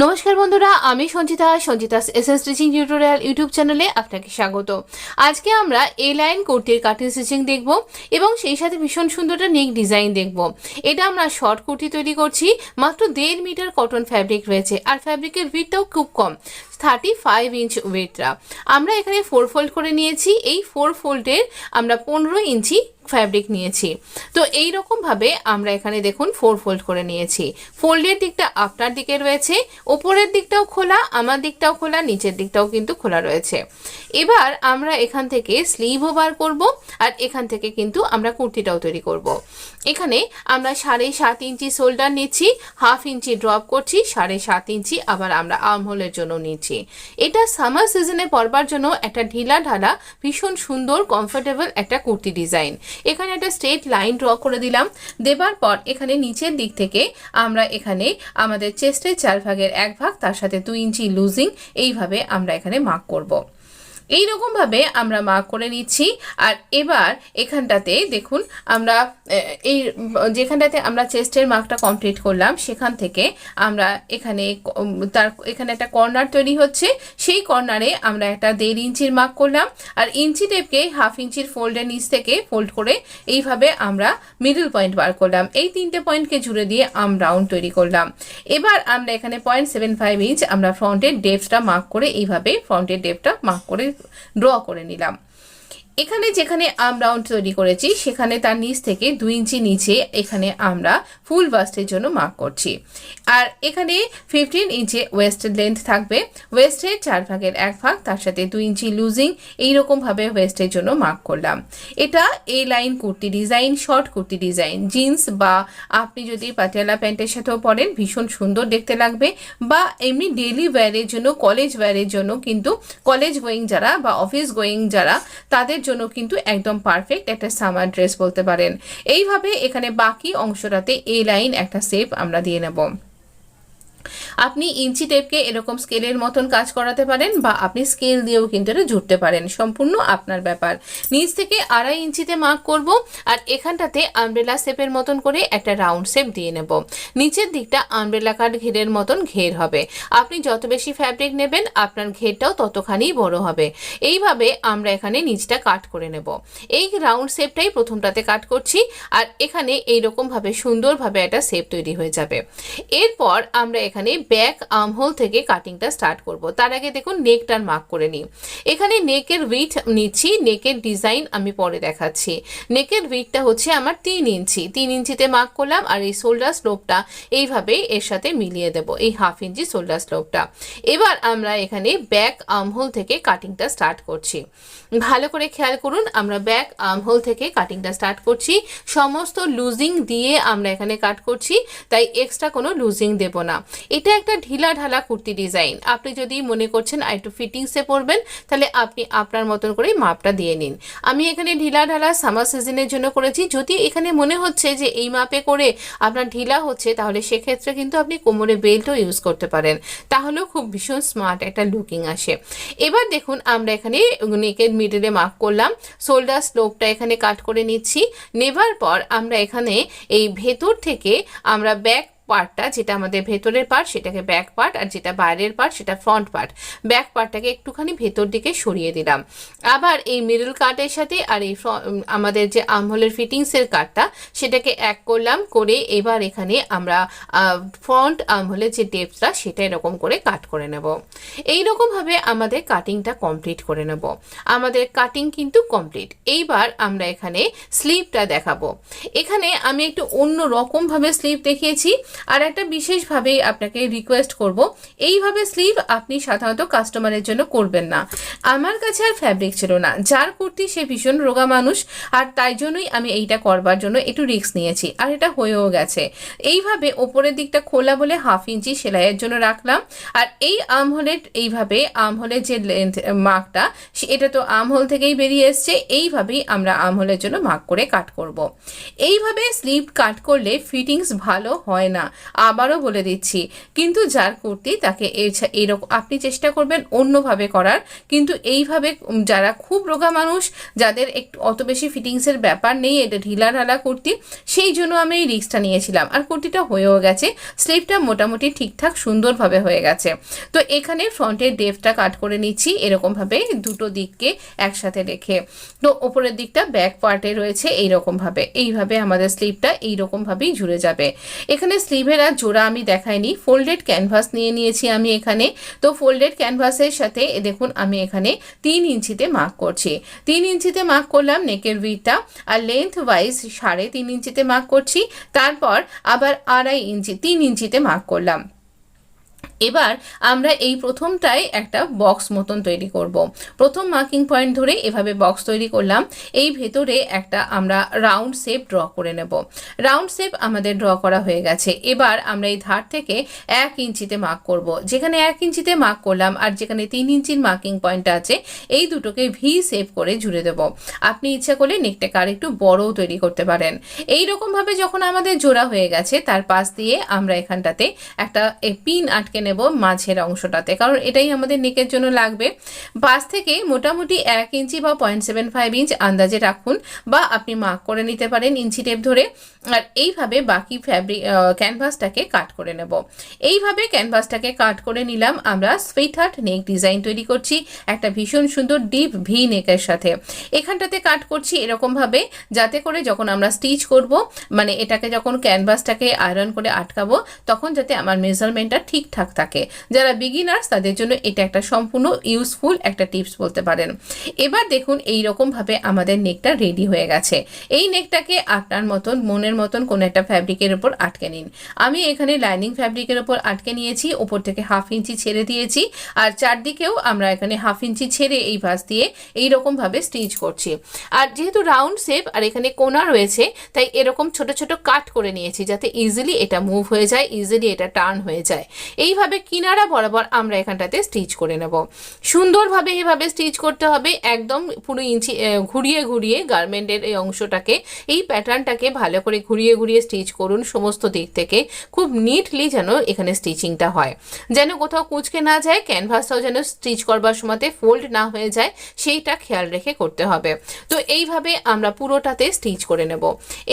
নমস্কার বন্ধুরা, আমি Sanchita's SS stitching tutorial YouTube চ্যানেলে আপনাকে স্বাগত। আজকে আমরা এ লাইন কুর্তির কাটিং স্টিচিং দেখব এবং সেই সাথে ভীষণ সুন্দর একটা নেক ডিজাইন দেখব। এটা আমরা শর্ট কুর্তি তৈরি করছি, মাত্র 1.5 মিটার কটন ফ্যাব্রিক রয়েছে আর ফ্যাব্রিকের উইথটাও খুব কম, 35 ইঞ্চ ওয়েটটা। আমরা এখানে 4 ফোল্ড করে নিয়েছি। এই 4 ফোল্ডের আমরা 15 ইঞ্চি ফ্যাব্রিক নিয়েছি। তো এই রকম ভাবে আমরা এখানে দেখুন 4 ফোল্ড করে নিয়েছি। ফোল্ডের দিকটা আপনার দিকে রয়েছে, উপরের দিকটাও খোলা, আমার দিকটাও খোলা, নিচের দিকটাও কিন্তু খোলা রয়েছে। এবার আমরা এখান থেকে স্লিভও বার করব আর এখান থেকে কিন্তু আমরা কুর্তিটাও তৈরি করব। এখানে আমরা 7.5 ইঞ্চি শোল্ডার নিচ্ছি, 1/2 ইঞ্চি ড্রপ করছি, 7.5 ইঞ্চি আবার আমরা আর্মহোলের জন্য নিচ্ছি। এটা সামার সিজনে পরবার জন্য একটা ঢিলা ঢালা ভীষণ সুন্দর কমফোর্টেবল একটা কুর্তি ডিজাইন। এখানে একটা স্ট্রেট লাইন ড্র করে দিলাম। দেবার পর এখানে নিচের দিক থেকে আমরা এখানে আমাদের চেস্টের 4 ভাগের 1 ভাগ, তার সাথে 2 ইঞ্চি লুজিং, এইভাবে আমরা এখানে মার্ক করব। এই রকম ভাবে আমরা মার্ক করে নিচ্ছি। আর এবার এখানটাতে দেখুন আমরা এই যেখানটাতে আমরা চেস্টের মার্কটা কমপ্লিট করলাম সেখান থেকে আমরা এখানে এখানে একটা কর্নার তৈরি হচ্ছে, সেই কর্নারে আমরা একটা 1.5 ইঞ্চির মার্ক করলাম আর ইঞ্চি টেপকে 1/2 ইঞ্চির ফোল্ডের নিচ থেকে ফোল্ড করে এইভাবে আমরা মিডল পয়েন্ট বার করলাম। এই 3টে পয়েন্টকে জুড়ে দিয়ে আর্ম রাউন্ড তৈরি করলাম। এবার আমরা এখানে 0.75 ইঞ্চ আমরা ফ্রন্টের ডেপথটা মার্ক করে এইভাবে ফ্রন্টের ডেপথটা মার্ক করে ড্র করে নিলাম। এখানে যেখানে আর্ম রাউন্ড তৈরি করেছি সেখানে তার নিচ থেকে 2 ইঞ্চি নিচে এখানে আমরা ফুল বাস্টের জন্য মার্ক করছি। আর এখানে 15 ইঞ্চি ওয়েস্ট লেন্থ থাকবে, ওয়েস্টের 4 ভাগের 1 ভাগ, তার সাথে 2 ইঞ্চি লুজিং, এইরকমভাবে ওয়েস্টের জন্য মার্ক করলাম। এটা A line kurti design, short kurti design, jeans বা আপনি যদি পাটিয়ালা প্যান্টের সাথেও পরেন ভীষণ সুন্দর দেখতে লাগবে, বা এমনি ডেইলি ওয়্যারের জন্য, কলেজ ওয়্যারের জন্য, কিন্তু কলেজ গোয়িং যারা বা অফিস গোয়িং যারা তাদের জন্য কিন্তু একদম পারফেক্ট একটা সামার ড্রেস বলতে পারেন। এইভাবে এখানে বাকি অংশটাতে এ লাইন একটা শেপ আমরা দিয়ে নেব। আপনি ইঞ্চি টেপকে এরকম স্কেলের মতন কাজ করাতে পারেন বা আপনি স্কেল দিয়েও কিন্তু এটা জুড়তে পারেন, সম্পূর্ণ আপনার ব্যাপার। নিচ থেকে 2.5 ইঞ্চিতে মার্ক করব আর এখানটাতে আমব্রেলা শেপের মতন করে একটা রাউন্ড শেপ দিয়ে নেব। নিচের দিকটা আমব্রেলা কাট ঘেরের মতন ঘের হবে। আপনি যত বেশি ফ্যাব্রিক নেবেন আপনার ঘেরটাও ততখানি বড় হবে। এইভাবে আমরা এখানে নিচটা কাট করে নেব। এই রাউন্ড শেপটাই প্রথমটাতে কাট করছি আর এখানে এইরকমভাবে সুন্দরভাবে একটা শেপ তৈরি হয়ে যাবে। এরপর আমরা এখানে ব্যাক আর্মহোল থেকে কাটিংটা স্টার্ট করব। তার আগে দেখুন নেকটার মার্ক করে নিই। এখানে নেকের উইথ নিচ্ছি, নেকের ডিজাইন আমি পরে দেখাচ্ছি। নেকের উইথটা হচ্ছে আমার 3 ইঞ্চি, 3 ইঞ্চিতে মার্ক করলাম আর এই শোল্ডার স্লোপটা এইভাবে এর সাথে মিলিয়ে দেব, এই 1/2 ইঞ্চি শোল্ডার স্লোপটা। এবার আমরা এখানে ব্যাক আর্মহোল থেকে কাটিংটা স্টার্ট করছি। ভালো করে খেয়াল করুন, আমরা ব্যাক আর্মহোল থেকে কাটিংটা স্টার্ট করছি। সমস্ত লুজিং দিয়ে আমরা এখানে কাট করছি, তাই এক্সট্রা কোনো লুজিং দেব না। এটা একটা ঢিলা ঢালা কুর্তি ডিজাইন। আপনি যদি মনে করছেন একটু ফিটিংসে পরবেন তাহলে আপনি আপনার মতন করে মাপটা দিয়ে নিন। আমি এখানে ঢিলা ঢালা সামার সিজনের জন্য করেছি। যদি এখানে মনে হচ্ছে যে এই মাপে করে আপনার ঢিলা হচ্ছে তাহলে সেক্ষেত্রে কিন্তু আপনি কোমরে বেল্টও ইউজ করতে পারেন, তাহলেও খুব ভীষণ স্মার্ট একটা লুকিং আসে। এবার দেখুন আমরা এখানে নেকের মিডলে মার্ক করলাম, শোল্ডার স্লোপটা এখানে কাট করে নিচ্ছি। নেবার পর আমরা এখানে এই ভেতর থেকে আমরা ব্যাক পার্টটা, যেটা আমাদের ভেতরের পার্ট সেটাকে ব্যাক পার্ট আর যেটা বাইরের পার্ট সেটা ফ্রন্ট পার্ট, ব্যাক পার্টটাকে একটুখানি ভেতর দিকে সরিয়ে দিলাম। আবার এই মিডল কাটের সাথে আর এই আমাদের যে আর্মহোলের ফিটিংসের কাটটা সেটাকে এক করলাম, করে এবার এখানে আমরা ফ্রন্ট আর্মহোলের যে ডেপথটা সেটা এরকম করে কাট করে নেব। এইরকমভাবে আমাদের কাটিংটা কমপ্লিট করে নেব। আমাদের কাটিং কিন্তু কমপ্লিট। এইবার আমরা এখানে স্লিভটা দেখাবো। এখানে আমি একটু অন্য রকমভাবে স্লিভ দেখিয়েছি আর একটা বিশেষভাবে আপনাকে রিকোয়েস্ট করব, এইভাবে স্লিভ আপনি সাধারণত কাস্টমারের জন্য করবেন না। আমার কাছে আর ফ্যাব্রিক ছিল না, যার কুর্তি সে ভীষণ রোগা মানুষ, আর তাই জন্যই আমি এইটা করবার জন্য একটু রিস্ক নিয়েছি আর এটা হয়েও গেছে। এইভাবে ওপরের দিকটা খোলা বলে 1/2 ইঞ্চি সেলাইয়ের জন্য রাখলাম। আর এই আর্মহোলের এইভাবে আর্মহোলের যে লেন্থ মার্কটা এটা তো আর্মহোল থেকেই বেরিয়ে এসছে, এইভাবেই আমরা আর্মহোলের জন্য মার্ক করে কাট করব। এইভাবে স্লিভ কাট করলে ফিটিংস ভালো হয় না, আবারও বলে দিচ্ছি। কিন্তু যার কুর্তি তাকে এইরকম আপনি চেষ্টা করবেন অন্যভাবে করার, কিন্তু এইভাবে যারা খুব রোগা মানুষ, যাদের একটু অত বেশি ফিটিংসের ব্যাপার নেই, এটা ঢিলা ঢালা কুর্তি, সেই জন্য আমি এই রিস্কটা নিয়েছিলাম। আর কুর্তিটা হয়েও গেছে, স্লিভটা মোটামুটি ঠিকঠাক সুন্দরভাবে হয়ে গেছে। তো এখানে ফ্রন্টের ডেপটা কাট করে নিচ্ছি এরকমভাবে দুটো দিককে একসাথে রেখে। তো ওপরের দিকটা ব্যাক পার্টে রয়েছে এইরকমভাবে, এইভাবে আমাদের স্লিভটা এইরকমভাবেই জুড়ে যাবে। এখানে স্লিভের আর জোড়া আমি দেখাইনি, ফোল্ডেড ক্যানভাস নিয়ে নিয়েছি আমি এখানে। তো ফোল্ডেড ক্যানভাসের সাথে দেখুন আমি এখানে 3 ইঞ্চিতে মার্ক করছি। 3 ইঞ্চিতে মার্ক করলাম নেকের উইডথটা, আর লেন্থ ওয়াইজ 3.5 ইঞ্চিতে মার্ক করছি। তারপর আবার 2.5 ইঞ্চি 3 ইঞ্চিতে মার্ক করলাম। এবার আমরা এই প্রথমটায় একটা বক্স মতন তৈরি করব। প্রথম মার্কিং পয়েন্ট ধরে এভাবে বক্স তৈরি করলাম। এই ভেতরে একটা আমরা রাউন্ড শেপ ড্র করে নেব। রাউন্ড শেপ আমাদের ড্র করা হয়ে গেছে। এবার আমরা এই ধার থেকে 1 ইঞ্চিতে মার্ক করব। যেখানে 1 ইঞ্চিতে মার্ক করলাম আর যেখানে 3 ইঞ্চির মার্কিং পয়েন্ট আছে, এই দুটোকে ভি শেপ করে জুড়ে দেব। আপনি ইচ্ছা করলে নেকটাকে আর একটু বড়ও তৈরি করতে পারেন। এই রকমভাবে যখন আমাদের জোড়া হয়ে গেছে, তার পাশ দিয়ে আমরা এখানটাতে একটা পিন আটকে নেব মাঝের অংশটাতে, কারণ এটাই আমাদের নেকের জন্য লাগবে। পাশ থেকে মোটামুটি 1 ইঞ্চি বা 0.75 ইঞ্চ আন্দাজে রাখুন, বা আপনি মার্ক করে নিতে পারেন ইঞ্চি টেপ ধরে। আর এইভাবে বাকি ক্যানভাসটাকে কাট করে নেব। এইভাবে ক্যানভাসটাকে কাট করে নিলাম। আমরা সুইটহার্ট নেক ডিজাইন তৈরি করছি একটা ভীষণ সুন্দর ডিপ ভি নেকের সাথে। এখানটাতে কাট করছি এরকমভাবে, যাতে করে যখন আমরা স্টিচ করব, মানে এটাকে যখন ক্যানভাসটাকে আয়রন করে আটকাবো, তখন যাতে আমার মেজারমেন্টটা ঠিকঠাক থাকে। যারা বিগিনার্স তাদের জন্য এটা একটা সম্পূর্ণ ইউজফুল একটা টিপস বলতে পারেন। এবার দেখুন এই রকমভাবে আমাদের নেকটা রেডি হয়ে গেছে। এই নেকটাকে আপনার মতন মনের মতন কোনো একটা ফ্যাব্রিকের উপর আটকে নিন। আমি এখানে লাইনিং ফ্যাব্রিকের উপর আটকে নিয়েছি, উপর থেকে 1/2 ইঞ্চি ছেড়ে দিয়েছি, আর চারদিকেও আমরা এখানে 1/2 ইঞ্চি ছেড়ে এই ভাঁজ দিয়ে এইরকমভাবে স্টিচ করছি। আর যেহেতু রাউন্ড শেপ আর এখানে কোনা রয়েছে, তাই এরকম ছোট ছোট কাট করে নিয়েছি, যাতে ইজিলি এটা মুভ হয়ে যায়, ইজিলি এটা টার্ন হয়ে যায়। এইভাবে কিনারা বরাবর আমরা এখানটাতে স্টিচ করে নেব। সুন্দরভাবে এভাবে স্টিচ করতে হবে, একদম পুরো ইঞ্চি ঘুরিয়ে ঘুরিয়ে গার্মেন্টের এই অংশটাকে, এই প্যাটার্নটাকে ভালো করে ঘুরিয়ে ঘুরিয়ে স্টিচ করুন সমস্ত দিক থেকে। খুব নিটলি যেন এখানে স্টিচিংটা হয়, যেন কোথাও কুঁচকে না যায়, ক্যানভাসটাও যেন স্টিচ করবার সময়তে ফোল্ড না হয়ে যায়, সেইটা খেয়াল রেখে করতে হবে। তো এইভাবে আমরা পুরোটাতে স্টিচ করে নেব।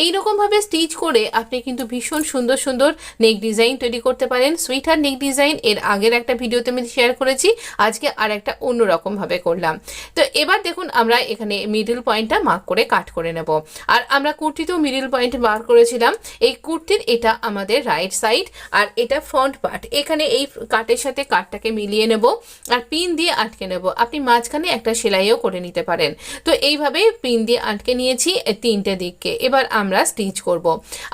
এইরকমভাবে স্টিচ করে আপনি কিন্তু ভীষণ সুন্দর সুন্দর নেক ডিজাইন তৈরি করতে পারেন। সুইটহার্ট নেক ডিজাইন এর আগের একটা ভিডিওতে আমি শেয়ার করেছি, আজকে আর একটা অন্যরকমভাবে করলাম। তো এবার দেখুন আমরা এখানে মিডল পয়েন্টটা মার্ক করে কাট করে নেব। আর আমরা কুর্তিতেও মিডল পয়েন্ট মার্ক করেছিলাম। এই কুর্তির এটা আমাদের রাইট সাইড, আর এটা ফ্রন্ট পার্ট। এখানে এই কাটের সাথে কাটটাকে মিলিয়ে নেব আর পিন দিয়ে আটকে নেব। আপনি মাঝখানে একটা সেলাইও করে নিতে পারেন। তো এইভাবে পিন দিয়ে আটকে নিয়েছি 3টে দিককে। এবার আমরা স্টিচ করব।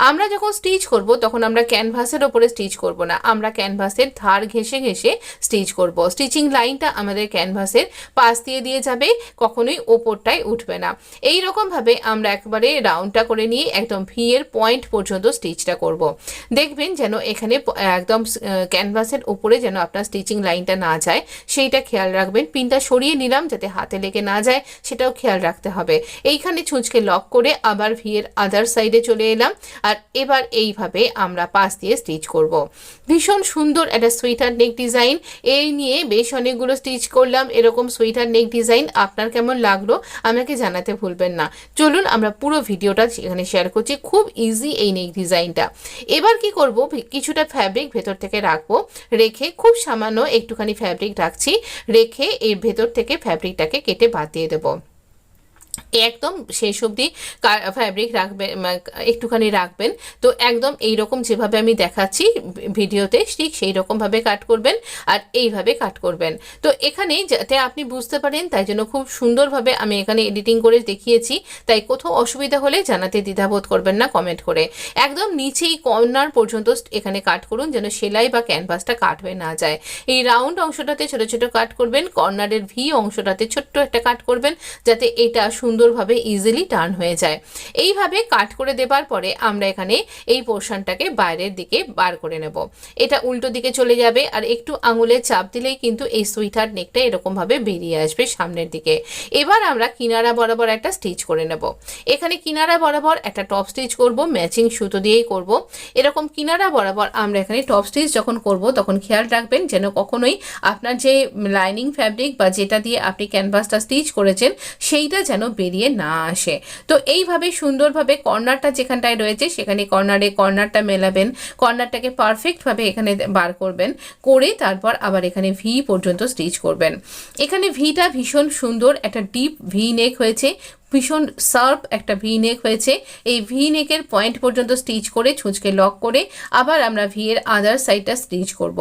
আমরা যখন স্টিচ করব তখন আমরা ক্যানভাসের ওপরে স্টিচ করব না, আমরা ক্যানভাসের ধার ঘেঁষে ঘেঁষে স্টিচ করব। স্টিচিং লাইনটা আমাদের ক্যানভাসের পাশ দিয়ে যাবে, কখনোই ওপরটায় উঠবে না। এই রকমভাবে আমরা একবারে রাউন্ডটা করে নিয়ে একদম ভি এর পয়েন্ট পর্যন্ত স্টিচটা করব। দেখবেন যেন এখানে একদম ক্যানভাসের উপরে যেন আপনার স্টিচিং লাইনটা না যায়, সেইটা খেয়াল রাখবেন। পিনটা সরিয়ে নিলাম যাতে হাতে লেগে না যায়, সেটাও খেয়াল রাখতে হবে। এইখানে ছুঁচকে লক করে আবার ভি এর আদার সাইডে চলে এলাম, আর এবার এইভাবে আমরা পাশ দিয়ে স্টিচ করব। ভীষণ সুন্দর একটা সুইটহার্ট নেক ডিজাইন। এই নিয়ে বেশ অনেকগুলো স্টিচ করলাম এরকম সুইটহার্ট নেক ডিজাইন। আপনার কেমন লাগলো আমাকে জানাতে ভুলবেন না। চলুন আমরা পুরো ভিডিওটা এখানে শেয়ার করছি। খুব ইজি এই নেক ডিজাইনটা। এবার কি করব, কিছুটা ফ্যাব্রিক ভেতর থেকে রাখবো, রেখে খুব সামান্য একটুখানি ফ্যাব্রিক রাখছি, রেখে এর ভেতর থেকে ফ্যাব্রিকটাকে কেটে বাদ দিয়ে দেবো। একদম শেষ অবধি ফ্যাব্রিক রাখবেন, একটুখানি রাখবেন। তো একদম এইরকম যেভাবে আমি দেখাচ্ছি ভিডিওতে, ঠিক সেই রকমভাবে কাট করবেন আর এইভাবে কাট করবেন। তো এখানে যাতে আপনি বুঝতে পারেন তাই জন্য খুব সুন্দরভাবে আমি এখানে এডিটিং করে দেখিয়েছি, তাই কোথাও অসুবিধা হলে জানাতে দ্বিধাবোধ করবেন না কমেন্ট করে। একদম নিচেই কর্নার পর্যন্ত এখানে কাট করুন, যেন সেলাই বা ক্যানভাসটা কাট হয়ে না যায়। এই রাউন্ড অংশটাতে ছোট ছোট কাট করবেন, কর্নারের ভি অংশটাতে ছোট্ট একটা কাট করবেন, যাতে এটা সুন্দর সুন্দরভাবে ইজিলি টার্ন হয়ে যায়। এইভাবে কাট করে দেবার পরে আমরা এখানে এই পোর্শনটাকে বাইরের দিকে বার করে নেব। এটা উল্টো দিকে চলে যাবে আর একটু আঙুলে চাপ দিলেই কিন্তু এই সুইটহার্ট নেকটা এরকমভাবে বেরিয়ে আসবে সামনের দিকে। এবার আমরা কিনারা বরাবর একটা স্টিচ করে নেব। এখানে কিনারা বরাবর একটা টপ স্টিচ করব, ম্যাচিং সুতো দিয়েই করব। এরকম কিনারা বরাবর আমরা এখানে টপ স্টিচ যখন করব তখন খেয়াল রাখবেন যেন কখনোই আপনার যে লাইনিং ফ্যাব্রিক বা যেটা দিয়ে আপনি ক্যানভাসটা স্টিচ করেছেন সেইটা যেন বেরিয়ে না আসে। তো এইভাবে সুন্দরভাবে কর্নারটা যেখানটায় রয়েছে সেখানে কর্নারটা মেলাবেন, কর্নারটাকে পারফেক্টভাবে এখানে বার করবেন, করে তারপর আবার এখানে ভি পর্যন্ত স্টিচ করবেন। এখানে ভিটা ভীষণ সুন্দর একটা ডিপ ভি নেক হয়েছে, ভীষণ শার্প একটা ভি নেক হয়েছে। এই ভি নেকের পয়েন্ট পর্যন্ত স্টিচ করে ছুঁচকে লক করে আবার আমরা ভি এর আদার সাইডটা স্টিচ করব।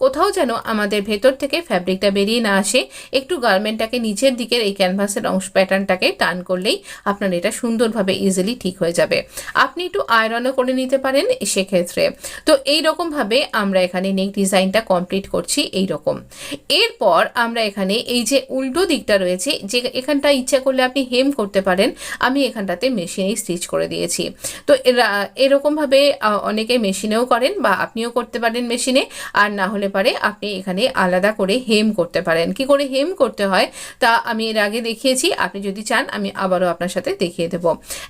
কোথাও যেন আমাদের ভেতর থেকে ফ্যাব্রিকটা বেরিয়ে না আসে। একটু গার্মেন্টটাকে নিচের দিকের এই ক্যানভাসের অংশ প্যাটার্নটাকে টার্ন করলেই আপনার এটা সুন্দরভাবে ইজিলি ঠিক হয়ে যাবে। আপনি একটু আয়রনও করে নিতে পারেন সেক্ষেত্রে। তো এইরকমভাবে আমরা এখানে নেক ডিজাইনটা কমপ্লিট করছি এইরকম। এরপর আমরা এখানে এই যে উল্টো দিকটা রয়েছে, যে এখানটা ইচ্ছা করলে আপনি হেম করতে পারেন, আমি এখানটাতে মেশিনেই স্টিচ করে দিয়েছি। তো এরকমভাবে অনেকে মেশিনেও করেন বা আপনিও করতে পারেন মেশিনে, আর না হলে পারে আপনি এখানে আলাদা করে হেম করতে পারেন। কি করে হেম করতে হয় তা আমি এর আগে দেখিয়েছি, আপনি যদি চান আমি আবারও আপনার সাথে দেখিয়ে দেব।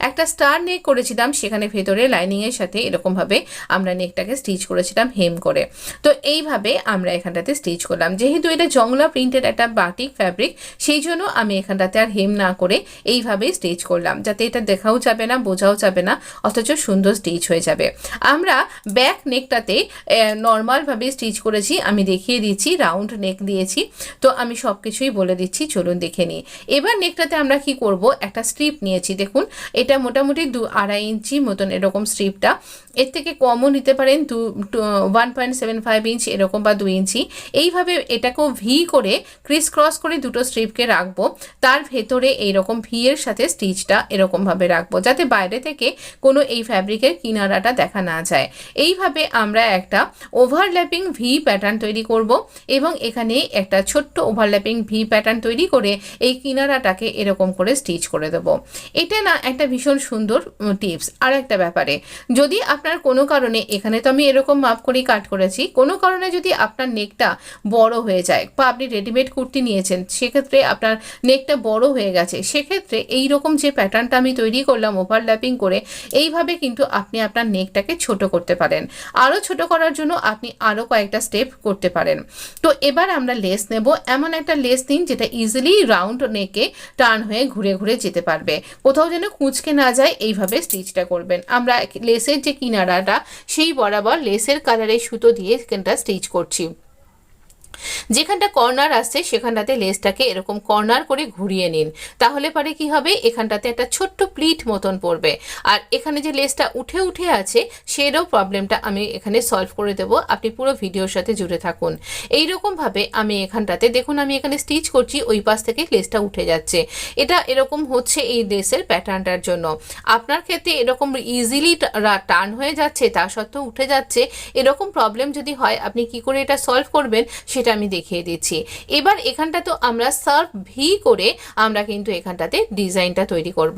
একটা স্টার নেক করেছিলাম, সেখানে ভেতরে লাইনিংয়ের সাথে এরকমভাবে আমরা নেকটাকে স্টিচ করেছিলাম হেম করে। তো এইভাবে আমরা এখানটাতে স্টিচ করলাম। যেহেতু এটা জংলা প্রিন্টের একটা বাটিক ফ্যাব্রিক, সেই জন্য আমি এখানটাতে আর হেম না করে এইভাবেই স্টিচ করলাম, যাতে এটা দেখাও যাবে না, বোঝাও যাবে না, অথচ সুন্দর স্টিচ হয়ে যাবে। আমরা ব্যাক নেকটাতে নর্মালভাবে স্টিচ করেছি, আমি দেখিয়ে দিচ্ছি, রাউন্ড নেক দিয়েছি। তো আমি সব কিছুই বলে দিচ্ছি, চলুন দেখে নিই। এবার নেকটাতে আমরা কি করব, একটা স্ট্রিপ নিয়েছি, দেখুন এটা মোটামুটি 2-2.5 ইঞ্চি মতন এরকম স্ট্রিপটা। এর থেকে কমও নিতে পারেন, 1.75 ইঞ্চ এরকম বা 2 ইঞ্চি। এইভাবে এটাকেও ভি করে ক্রিস ক্রস করে দুটো স্ট্রিপকে রাখবো, তার ভেতরে এইরকম ভি এর সাথে স্টিচটা এরকমভাবে রাখবো, যাতে বাইরে থেকে কোনো এই ফ্যাব্রিকের কিনারাটা দেখা না যায়। এইভাবে আমরা একটা ওভারল্যাপিং ভি প্যাটার্ন তৈরি করব এবং এখানে একটা ছোট্ট ওভারল্যাপিং ভি প্যাটার্ন তৈরি করে এই কিনারাটাকে এরকম করে স্টিচ করে দেব। এটা না একটা ভীষণ সুন্দর টিপস। আর একটা ব্যাপারে, যদি আপনার কোনো কারণে, এখানে তো আমি এরকম মাপ করেই কাট করেছি, কোনো কারণে যদি আপনার নেকটা বড় হয়ে যায় বা আপনি রেডিমেড কুর্তি নিয়েছেন, সেক্ষেত্রে আপনার নেকটা বড় হয়ে গেছে, সেক্ষেত্রে এইরকম যে প্যাটার্নটা আমি তৈরি করলাম ওভারল্যাপিং করে, এইভাবে কিন্তু আপনি আপনার নেকটাকে ছোট করতে পারেন। আরও ছোট করার জন্য আপনি আরও কয়েকটা স্টেপ করতে পারেন। তো এবার আমরা লেস নেব। এমন একটা লেস নিন যেটা ইজিলি রাউন্ড নেকে টার্ন হয়ে ঘুরে ঘুরে যেতে পারবে, কোথাও যেন কুঁচকে না যায়, এইভাবে স্টিচটা করবেন। আমরা লেসের যে কিনারাটা সেই বরাবর লেসের কালারের সুতো দিয়ে এখানটা স্টিচ করছি। যেখানটা কর্নার আসছে সেখানটাতে লেসটাকে এরকম কর্নার করে ঘুরিয়ে নিন, তাহলে পরে কি হবে, এখানটাতে একটা ছোট্ট প্লিট মতন পড়বে। আর এখানে যে লেসটা উঠে উঠে আছে সেরও প্রবলেমটা আমি এখানে সলভ করে দেব, আপনি পুরো ভিডিওর সাথে জুড়ে থাকুন। এইরকমভাবে আমি এখানটাতে দেখুন, আমি এখানে স্টিচ করছি, ওই পাশ থেকে লেসটা উঠে যাচ্ছে। এটা এরকম হচ্ছে এই লেসের প্যাটার্নটার জন্য। আপনার ক্ষেত্রে এরকম ইজিলি টার্ন হয়ে যাচ্ছে, তা সত্ত্বেও উঠে যাচ্ছে, এরকম প্রবলেম যদি হয় আপনি কি করে এটা সলভ করবেন সেটা আমি দেখিয়ে দিচ্ছি। এবার এখানটা তো আমরা সার্ভ ভি করে আমরা কিন্তু এখানটাতে ডিজাইনটা তৈরি করব।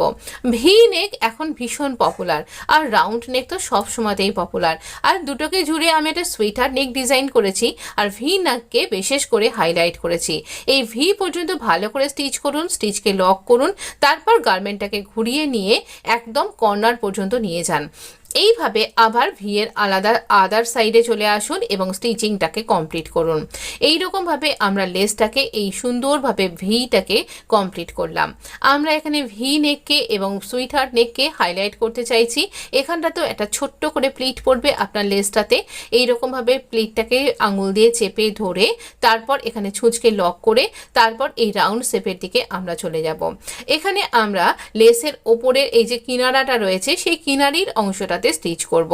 ভি নেক এখন ভীষণ পপুলার, আর রাউন্ড নেক তো সব সময়তেই পপুলার। আর দুটোকে জুড়ে আমি একটা সুইটার নেক ডিজাইন করেছি, আর ভি নেককে বিশেষ করে হাইলাইট করেছি। এই ভি পর্যন্ত ভালো করে স্টিচ করুন, স্টিচকে লক করুন, তারপর গার্মেন্টটাকে ঘুরিয়ে নিয়ে একদম কর্নার পর্যন্ত নিয়ে যান। এইভাবে আবার ভি এর আদার সাইডে চলে আসুন এবং স্টিচিংটাকে কমপ্লিট করুন। এইরকমভাবে আমরা লেসটাকে এই সুন্দরভাবে ভিটাকে কমপ্লিট করলাম। আমরা এখানে ভি নেককে এবং সুইটহার্ট নেককে হাইলাইট করতে চাইছি। এখানটাতেও একটা ছোট্ট করে প্লিট পড়বে আপনার লেসটাতে। এইরকমভাবে প্লিটটাকে আঙুল দিয়ে চেপে ধরে তারপর এখানে ছুঁচকে লক করে তারপর এই রাউন্ড শেপের দিকে আমরা চলে যাব। এখানে আমরা লেসের ওপরের এই যে কিনারাটা রয়েছে সেই কিনারির অংশটাতে অংশটাতে স্টিচ করব।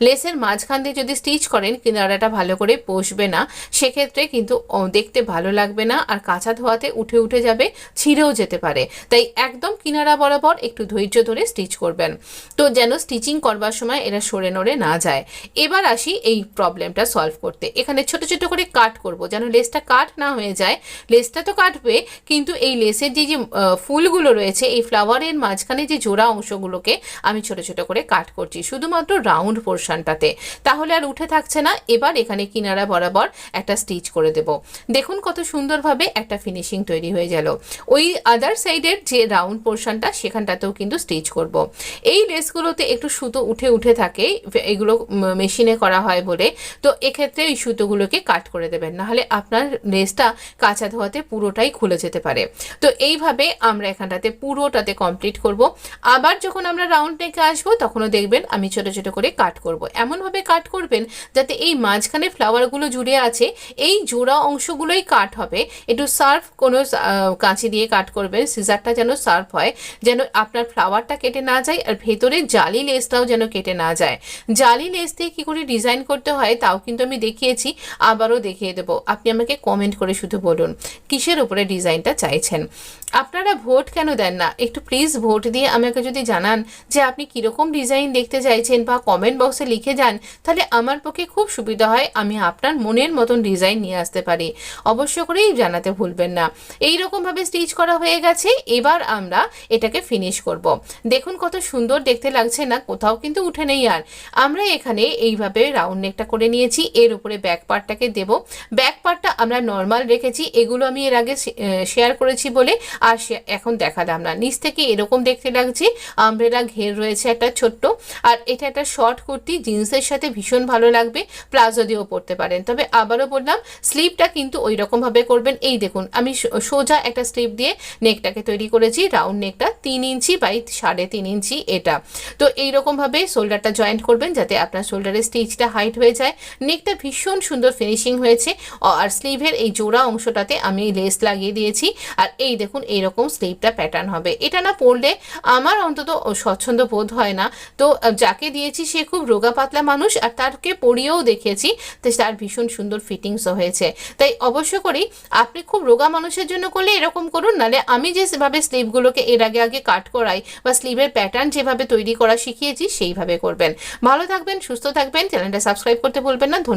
লেসের মাঝখান দিয়ে যদি স্টিচ করেন কিনারাটা ভালো করে বসবে না, সেক্ষেত্রে কিন্তু দেখতে ভালো লাগবে না, আর কাঁচা ধোয়াতে উঠে উঠে যাবে, ছিঁড়েও যেতে পারে। তাই একদম কিনারা বরাবর একটু ধৈর্য ধরে স্টিচ করবেন, তো যেন স্টিচিং করবার সময় এরা সরে নড়ে না যায়। এবার আসি এই প্রবলেমটা সলভ করতে। এখানে ছোট ছোট করে কাট করব, যেন লেসটা কাট না হয়ে যায়। লেসটা তো কাটবে, কিন্তু এই লেসের যে যে ফুলগুলো রয়েছে, এই ফ্লাওয়ারের মাঝখানে যে জোড়া অংশগুলোকে আমি ছোট ছোট করে কাট করছি, শুধুমাত্র রাউন্ড পোর্শনটাতে, তাহলে আর উঠে থাকছে না। এবার এখানে কিনারা বরাবর একটা স্টিচ করে দেব। দেখুন কত সুন্দরভাবে একটা ফিনিশিং তৈরি হয়ে গেল। ওই আদার সাইডের যে রাউন্ড পোর্শনটা সেখানটাতেও কিন্তু স্টিচ করব। এই লেসগুলোতে একটু সুতো উঠে উঠে থাকে, এগুলো মেশিনে করা হয় বলে, তো এক্ষেত্রে এই সুতোগুলোকে কাট করে দেবেন, নাহলে আপনার লেসটা কাঁচা ধোয়াতে পুরোটাই খুলে যেতে পারে। তো এইভাবে আমরা এখানটাতে পুরোটাতে কমপ্লিট করব। আবার যখন আমরা রাউন্ড নেকে আসবো তখনও দেখবেন আমি ছোট ছোট করে কাট করব। এমনভাবে কাট করবেন যাতে এই মাঝখানে ফ্লাওয়ারগুলো জুড়ে আছে এই জোড়া অংশগুলোই কাট হবে। একটু শার্প কোনো কাঁচি দিয়ে কাট করবেন, সিজারটা যেন শার্প হয়, যেন আপনার ফ্লাওয়ারটা কেটে না যায়, আর ভেতরে জালি লেসটাও যেন কেটে না যায়। জালি লেস দিয়ে কী করে ডিজাইন করতে হয় তাও কিন্তু আমি দেখিয়েছি, আবারও দেখিয়ে দেবো। আপনি আমাকে কমেন্ট করে শুধু বলুন কিসের উপরে ডিজাইনটা চাইছেন। আপনারা ভোট কেন দেন না? একটু প্লিজ ভোট দিয়ে আমাকে যদি জানান যে আপনি কীরকম ডিজাইন দেখতে চাইছেন, বা কমেন্ট বক্সে লিখে যান, তাহলে আমার পক্ষে খুব সুবিধা হয়, আমি আপনার মনের মতন ডিজাইন নিয়ে আসতে পারি। অবশ্য করেই জানাতে ভুলবেন না। এইরকমভাবে স্টিচ করা হয়ে গেছে, এবার আমরা এটাকে ফিনিশ করব। দেখুন কত সুন্দর দেখতে লাগছে না? কোথাও কিন্তু উঠে নেই। আর আমরা এখানে এইভাবে রাউন্ড নেকটা করে নিয়েছি, এর উপরে ব্যাক পার্টটাকে দেব। ব্যাক পার্টটা আমরা নর্মাল রেখেছি, এগুলো আমি এর আগে শেয়ার করেছি বলে আর এখন দেখালাম না। নিচ থেকে এরকম দেখতে লাগছে, আমব্রেলা ঘের রয়েছে একটা ছোট্ট, আর এটা একটা শর্ট কুর্তি, জিন্সের সাথে ভীষণ ভালো লাগবে, প্লাজো দিয়েও পরতে পারেন। তবে আবারও বললাম স্লিপটা কিন্তু ওই রকমভাবে করবেন। এই দেখুন আমি সোজা একটা স্লিপ দিয়ে নেকটাকে তৈরি করেছি। রাউন্ড নেকটা 3 ইঞ্চি বাই 3.5 ইঞ্চি এটা। তো এইরকমভাবে শোল্ডারটা জয়েন্ট করবেন যাতে আপনার শোল্ডারের স্টিচটা হাইট হয়ে যায়। নেকটা ভীষণ সুন্দর ফিনিশিং হয়েছে, আর স্লিভের এই জোড়া অংশটাতে আমি লেস লাগিয়ে দিয়েছি। আর এই দেখুন এইরকম স্লিভটা প্যাটার্ন হবে। এটা না পরলে আমার অন্তত স্বচ্ছন্দ বোধ হয় না। তো যাকে দিয়েছি সে খুব রোগা পাতলা মানুষ, আর তারকে পরিয়েও দেখিয়েছি, তো তার ভীষণ সুন্দর ফিটিংসও হয়েছে। তাই অবশ্য করেই আপনি খুব রোগা মানুষের জন্য করলে এরকম করুন, নাহলে আমি যেভাবে স্লিভগুলোকে এর আগে কাট করাই বা স্লিভের প্যাটার্ন যেভাবে তৈরি করা শিখিয়েছি সেইভাবে করবেন। ভালো থাকবেন, সুস্থ থাকবেন, চ্যানেলটা সাবস্ক্রাইব করতে ভুলবেন না।